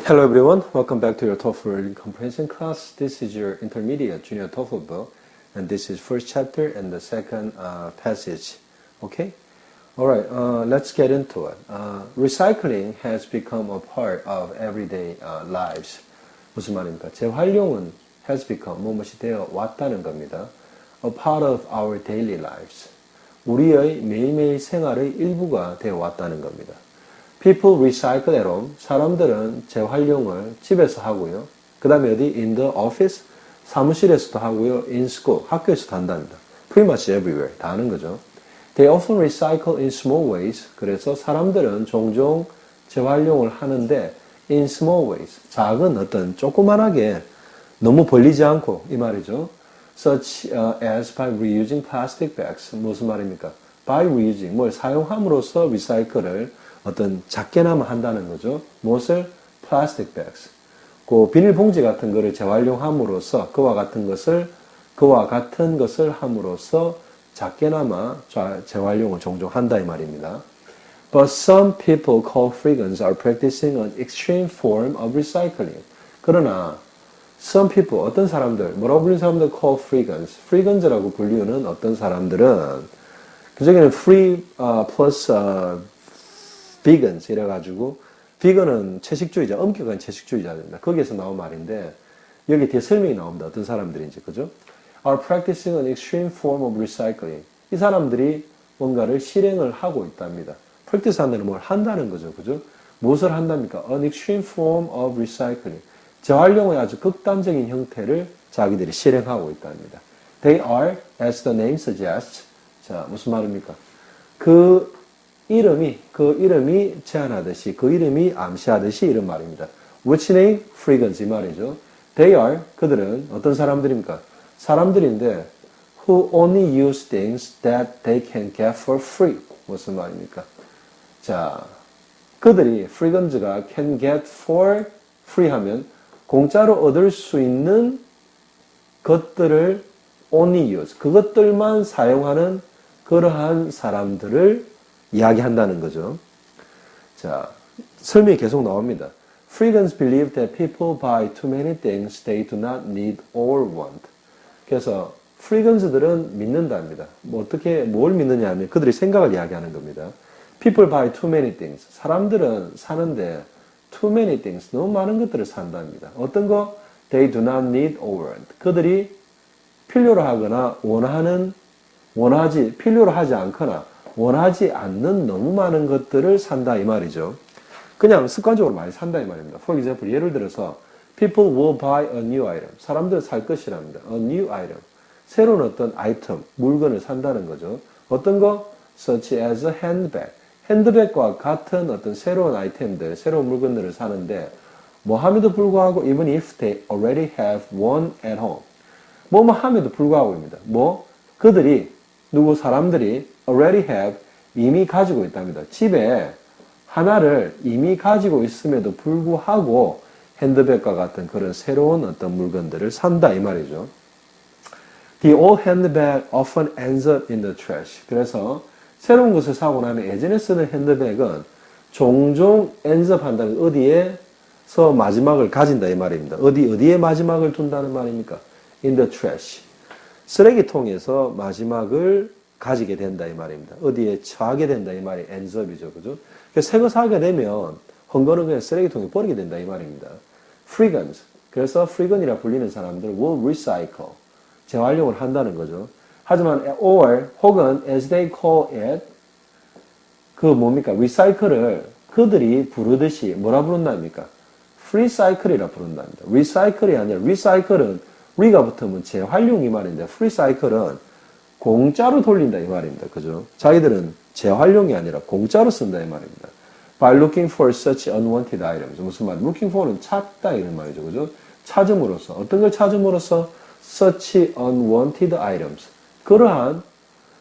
Hello everyone, welcome back to your TOEFL reading comprehension class. This is your intermediate junior TOEFL book, and this is first chapter and the second passage. Okay? Alright, let's get into it. Recycling has become a part of everyday lives. 무슨 말입니까? 재활용은 has become, 무엇이 되어 왔다는 겁니다. A part of our daily lives. 우리의 매일매일 생활의 일부가 되어 왔다는 겁니다. People recycle at home. 사람들은 재활용을 집에서 하고요. 그 다음에 어디? In the office. 사무실에서도 하고요. In school. 학교에서도 한답니다. Pretty much everywhere. 다 하는 거죠. They often recycle in small ways. 그래서 사람들은 종종 재활용을 하는데 in small ways. 작은 어떤 조그만하게 너무 벌리지 않고 이 말이죠. Such as by reusing plastic bags. 무슨 말입니까? By reusing. 뭘 사용함으로써 리사이클을 어떤 작게나마 한다는 거죠. 무엇을? plastic bags. 그 비닐봉지 같은 거를 재활용함으로써 그와 같은 것을 함으로써 작게나마 재활용을 종종 한다 이 말입니다. But some people called freegans are practicing an extreme form of recycling. 그러나 some people, 어떤 사람들, 뭐라고 불리는 사람들 called freegans. freegans라고 불리는 어떤 사람들은 그중에는 free plus vegans 이래가지고 vegan은 채식주의자, 엄격한 채식주의자입니다. 거기에서 나온 말인데 여기 뒤에 설명이 나옵니다. 어떤 사람들인지 그죠? Are practicing an extreme form of recycling. 이 사람들이 뭔가를 실행을 하고 있답니다. practice 한다는 뭘 한다는 거죠. 그죠? 무엇을 한답니까? An extreme form of recycling. 재활용의 아주 극단적인 형태를 자기들이 실행하고 있답니다. They are, as the name suggests. 자, 무슨 말입니까? 그 이름이 제안하듯이, 그 이름이 암시하듯이 이런 말입니다. Which name? freegans 이 말이죠. They are, 그들은 어떤 사람들입니까? 사람들인데 who only use things that they can get for free. 무슨 말입니까? 자, 그들이 freegans가 can get for free 하면 공짜로 얻을 수 있는 것들을 only use, 그것들만 사용하는 그러한 사람들을 이야기한다는 거죠. 자, 설명이 계속 나옵니다. Freegans believe that people buy too many things they do not need or want. 그래서 freegans들은 믿는답니다. 뭘 믿느냐 하면 그들이 생각을 이야기하는 겁니다. People buy too many things. 사람들은 사는데 too many things, 너무 많은 것들을 산답니다. 어떤 거? They do not need or want. 그들이 필요로 하거나 필요로 하지 않거나 원하지 않는 너무 많은 것들을 산다 이 말이죠. 그냥 습관적으로 많이 산다 이 말입니다. For example, 예를 들어서 people will buy a new item. 사람들은 살 것이랍니다. A new item. 새로운 어떤 아이템, 물건을 산다는 거죠. 어떤 거? Such as a handbag. 핸드백과 같은 어떤 새로운 아이템들, 새로운 물건들을 사는데 뭐 함에도 불구하고 even if they already have one at home. 뭐뭐 함에도 불구하고입니다. 사람들이 already have, 이미 가지고 있답니다. 집에 하나를 이미 가지고 있음에도 불구하고 핸드백과 같은 그런 새로운 어떤 물건들을 산다 이 말이죠. The old handbag often ends up in the trash. 그래서 새로운 것을 사고 나면 예전에 쓰는 핸드백은 종종 ends up 한다는 어디에서 마지막을 가진다 이 말입니다. 어디에 마지막을 둔다는 말입니까? In the trash. 쓰레기통에서 마지막을 가지게 된다 이 말입니다. 어디에 처하게 된다 이 말이 ends up이죠. 그죠? 새 거 사게 되면 헌거는 그냥 쓰레기통에 버리게 된다 이 말입니다. freegans. 그래서 freegan이라 불리는 사람들 will recycle. 재활용을 한다는 거죠. 하지만 or 혹은 as they call it recycle을 그들이 부르듯이 뭐라 부른답니까? free cycle이라 부른답니다. recycle이 아니라 recycle은 re가 붙으면 재활용 이 말인데 free cycle은 공짜로 돌린다 이 말입니다. 그죠? 자기들은 재활용이 아니라 공짜로 쓴다 이 말입니다. By looking for such unwanted items. 무슨 말? Looking for는 찾다 이런 말이죠. 그죠? 찾음으로써. 어떤 걸 찾음으로써? Such unwanted items. 그러한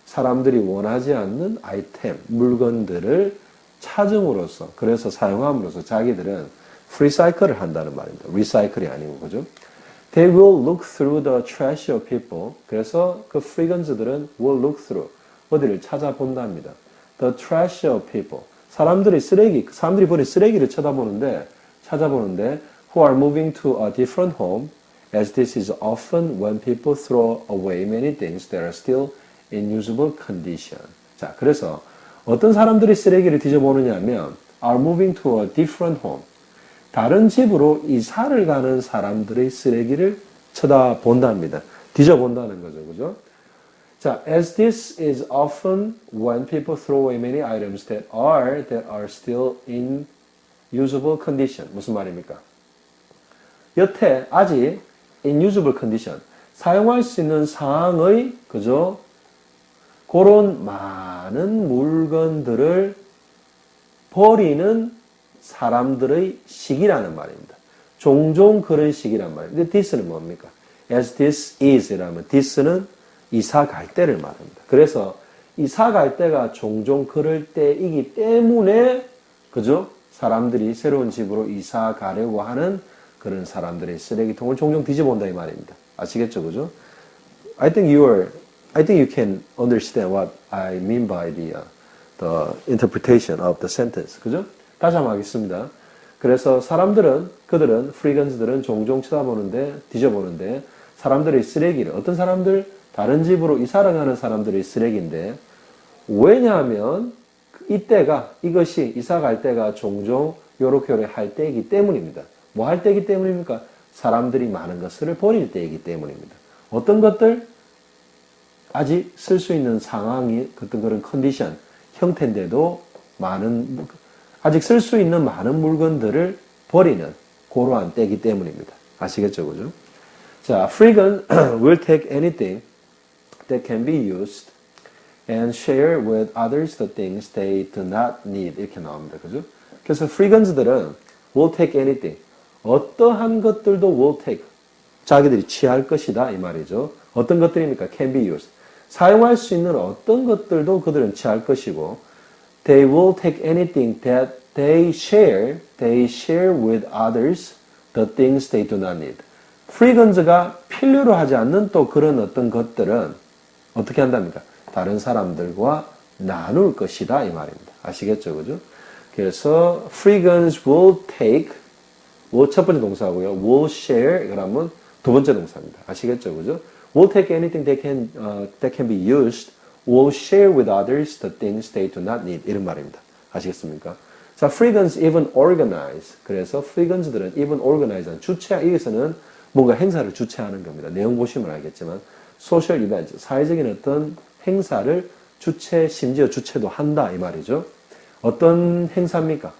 사람들이 원하지 않는 아이템, 물건들을 찾음으로써, 그래서 사용함으로써 자기들은 free cycle을 한다는 말입니다. recycle이 아니고, 그죠? They will look through the trash of people. 그래서 그 freegans들은 will look through. 어디를 찾아본답니다. The trash of people. 사람들이 버린 쓰레기를 쳐다보는데 찾아보는데 who are moving to a different home as this is often when people throw away many things that are still in usable condition. 자, 그래서 어떤 사람들이 쓰레기를 뒤져보느냐 하면 are moving to a different home. 다른 집으로 이사를 가는 사람들의 쓰레기를 쳐다본답니다. 뒤져본다는 거죠. 그죠? 자, as this is often when people throw away many items that are still in usable condition. 무슨 말입니까? 여태 아직 in usable condition. 사용할 수 있는 상황의, 그죠? 그런 많은 물건들을 버리는 사람들의 시기라는 말입니다. 종종 그런 시기란 말입니다. 근데 this는 뭡니까? as this is 이라면 this는 이사 갈 때를 말합니다. 그래서 이사 갈 때가 종종 그럴 때이기 때문에, 그죠? 사람들이 새로운 집으로 이사 가려고 하는 그런 사람들의 쓰레기통을 종종 뒤집어본다 이 말입니다. 아시겠죠? 그죠? I think you can understand what I mean by the interpretation of the sentence. 그죠? 다시 한번 하겠습니다. 그래서 그들은, freegands들은 종종 뒤져보는데, 사람들의 쓰레기를, 어떤 사람들, 다른 집으로 이사를 가는 사람들의 쓰레기인데, 왜냐하면, 이것이 이사 갈 때가 종종 요렇게 할 때이기 때문입니다. 뭐 할 때이기 때문입니까? 사람들이 많은 것을 버릴 때이기 때문입니다. 어떤 것들? 아직 쓸 수 있는 상황이, 어떤 그런 컨디션, 형태인데도 아직 쓸 수 있는 많은 물건들을 버리는 그러한 때이기 때문입니다. 아시겠죠? 그죠? 자, freegan will take anything that can be used and share with others the things they do not need. 이렇게 나옵니다. 그죠? 그래서 freegans들은 will take anything. 어떠한 것들도 will take. 자기들이 취할 것이다. 이 말이죠. 어떤 것들입니까? can be used. 사용할 수 있는 어떤 것들도 그들은 취할 것이고, they will take anything that they share with others the things they do not need. freegans가 필요로 하지 않는 또 그런 어떤 것들은 어떻게 한답니까? 다른 사람들과 나눌 것이다 이 말입니다. 아시겠죠? 그죠? 그래서 freegans will take 첫 번째 동사고요. will share 그러면 두 번째 동사입니다. 아시겠죠? 그죠? will take anything that can be used, will share with others the things they do not need. 이런 말입니다. 아시겠습니까? 자, freegans even organize. 그래서 freegans들은 even organize. 여기서는 뭔가 행사를 주최하는 겁니다. 내용 보시면 알겠지만, social event, 사회적인 어떤 행사를 심지어 주최도 한다. 이 말이죠. 어떤 행사입니까?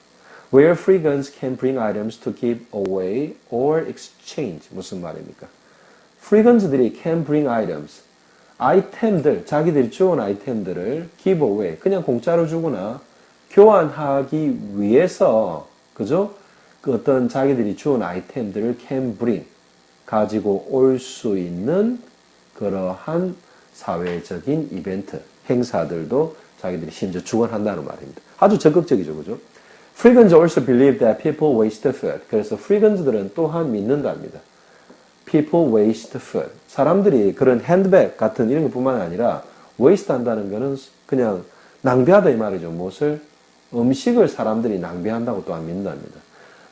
Where freegans can bring items to give away or exchange. 무슨 말입니까? freegans들이 can bring items. 아이템들, 자기들이 주운 아이템들을 give away, 그냥 공짜로 주거나 교환하기 위해서, 그죠? 그 어떤 자기들이 주운 아이템들을 can bring, 가지고 올 수 있는 그러한 사회적인 이벤트, 행사들도 자기들이 심지어 주관한다는 말입니다. 아주 적극적이죠, 그죠? freegans also believe that people waste food. 그래서 freegans들은 또한 믿는답니다. people waste food. 사람들이 그런 핸드백 같은 이런 것뿐만 아니라 waste 한다는 것은 그냥 낭비하다 이 말이죠. 음식을 사람들이 낭비한다고 또한 믿는답니다.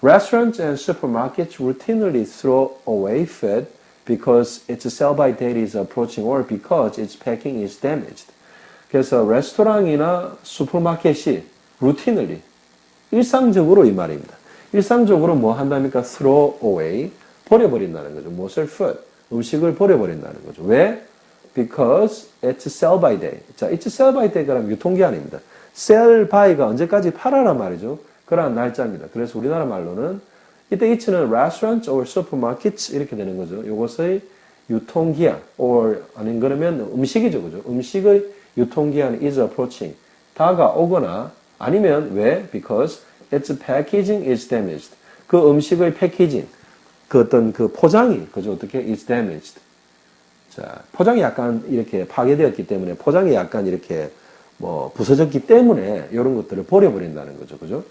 Restaurants and supermarkets routinely throw away food because its sell-by date is approaching or because its packing is damaged. 그래서 레스토랑이나 슈퍼마켓이 routinely, 일상적으로 이 말입니다. 일상적으로 뭐 한답니까? throw away, 버려버린다는 거죠. 무엇을? food, 음식을 버려버린다는 거죠. 왜? Because it's sell by day. 자, it's sell by day 그러면 유통기한입니다. sell by가 언제까지 팔아란 말이죠. 그러한 날짜입니다. 그래서 우리나라 말로는 이때 it는 restaurants or supermarkets 이렇게 되는 거죠. 이것의 유통기한 or 아닌 그러면 음식이죠. 그죠? 음식의 유통기한 is approaching. 다가오거나 아니면 왜? Because its packaging is damaged. 그 음식의 패키징, 그 어떤 그 포장이, 그죠? 어떻게? is damaged. 자, 포장이 약간 이렇게 파괴되었기 때문에, 포장이 약간 이렇게 부서졌기 때문에 이런 것들을 버려버린다는 거죠. 그죠?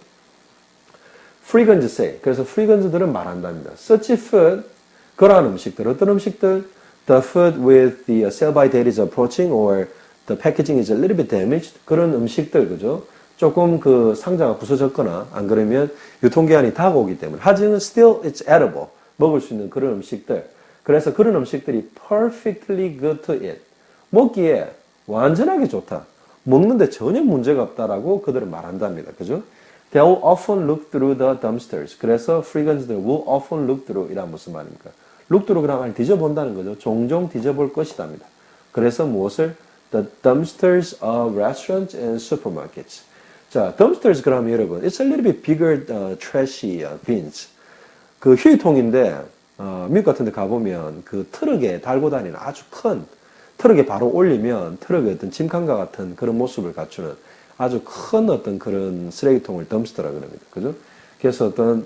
freegans say. 그래서 freegans들은 말한답니다. such food, 그러한 음식들, 어떤 음식들? the food with the sell by date is approaching or the packaging is a little bit damaged. 그런 음식들, 그죠? 조금 그 상자가 부서졌거나 안 그러면 유통기한이 다가오기 때문에. 하지만 still it's edible. 먹을 수 있는 그런 음식들. 그래서 그런 음식들이 perfectly good to eat. 먹기에 완전하게 좋다. 먹는데 전혀 문제가 없다라고 그들은 말한답니다. 그죠? They will often look through the dumpsters. 그래서 freegan스들 will often look through 이란 무슨 말입니까? look through 그러면 뒤져본다는 거죠. 종종 뒤져볼 것이답니다. 그래서 무엇을? The dumpsters of restaurants and supermarkets. 자, dumpsters 그러면 여러분, it's a little bit bigger trashy bins. 그 휴지통인데 미국 같은 데 가보면 그 트럭에 달고 다니는 아주 큰 트럭에 바로 올리면 트럭의 어떤 짐칸과 같은 그런 모습을 갖추는 아주 큰 어떤 그런 쓰레기통을 덤스터라 그럽니다. 그죠? 그래서 어떤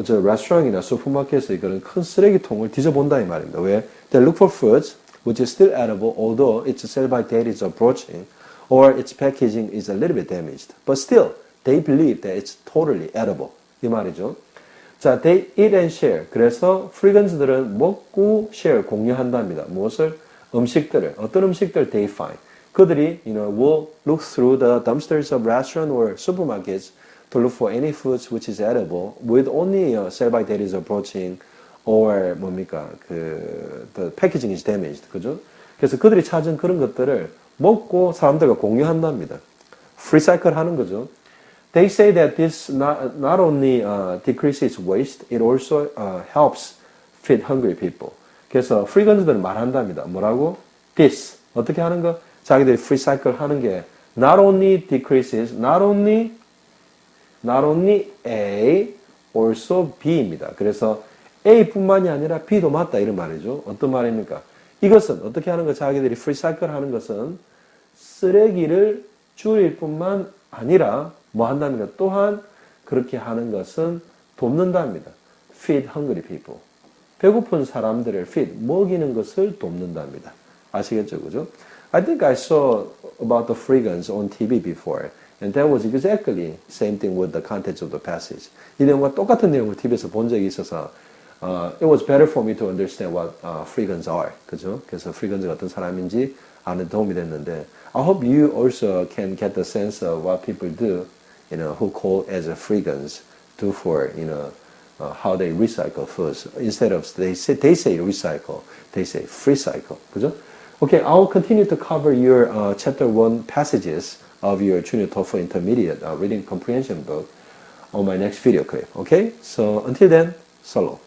레스토랑이나 슈퍼마켓에서 그런 큰 쓰레기통을 뒤져본다 이 말입니다. 왜? They look for foods which is still edible although its sell-by date is approaching or its packaging is a little bit damaged. But still, they believe that it's totally edible. 이 말이죠. 자, they eat and share. 그래서 프리건스들은 먹고 share, 공유한답니다. 무엇을? 음식들을. 어떤 음식들 they find. 그들이 will look through the dumpsters of restaurants or supermarkets to look for any foods which is edible with only sell-by date is approaching or 뭡니까? the packaging is damaged. 그죠? 그래서 그들이 찾은 그런 것들을 먹고 사람들과 공유한답니다. 프리사이클 하는 거죠. They say that this not only decreases waste, it also helps feed hungry people. 그래서 프리건즈들은 말한답니다. 뭐라고? This. 어떻게 하는 거? 자기들이 프리사이클 하는 게 not only decreases, not only A, also B입니다. 그래서 A뿐만이 아니라 B도 맞다 이런 말이죠. 어떤 말입니까? 이것은 어떻게 하는 거? 자기들이 프리사이클 하는 것은 쓰레기를 줄일 뿐만 아니라 뭐 한답니까? 또한 그렇게 하는 것은 돕는답니다. Feed hungry people. 배고픈 사람들을 feed, 먹이는 것을 돕는답니다. 아시겠죠? 그죠? I think I saw about the freegans on TV before. And that was exactly same thing with the contents of the passage. 이 내용과 똑같은 내용을 TV에서 본 적이 있어서 it was better for me to understand what freegans are. 그죠? 그래서 freegans가 어떤 사람인지 아는 도움이 됐는데 I hope you also can get the sense of what people do, who call as a freegans, do for, how they recycle foods. Instead of they say recycle, they say free cycle. 그죠? Okay, I'll continue to cover your chapter 1 passages of your Junior TOEFL Intermediate reading comprehension book on my next video clip. Okay? So until then, so long.